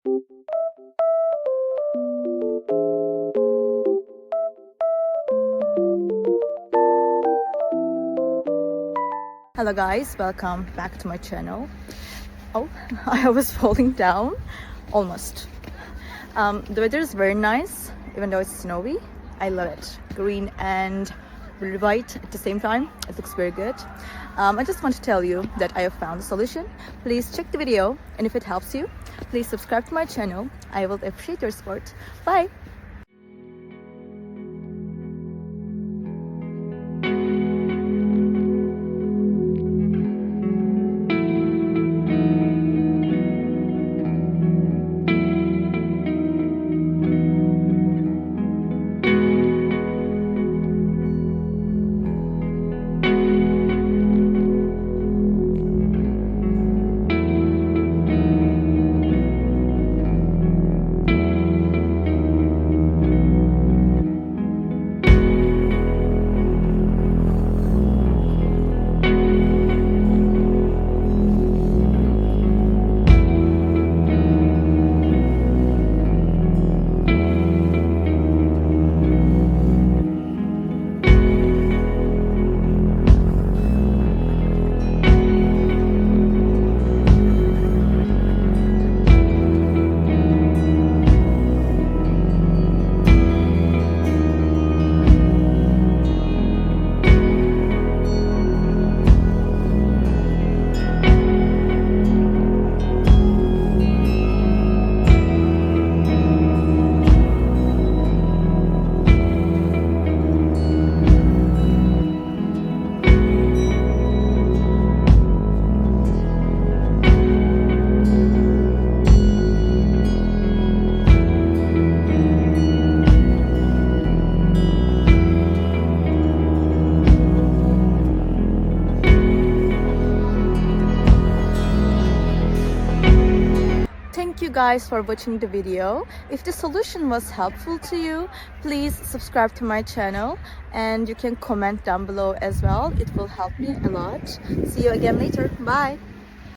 Hello guys, welcome back to my channel. Oh, I was falling down almost. The weather is very nice, even though it's snowy. I love it. Green and really white at the same time. It looks very good. I just want to tell you that I have found a solution. Please check the video, and if it helps you, please subscribe to my channel. I will appreciate your support. Bye! Thank you guys for watching the video. If the solution was helpful to you, please subscribe to my channel and you can comment down below as well. It will help me a lot. See you again later. Bye!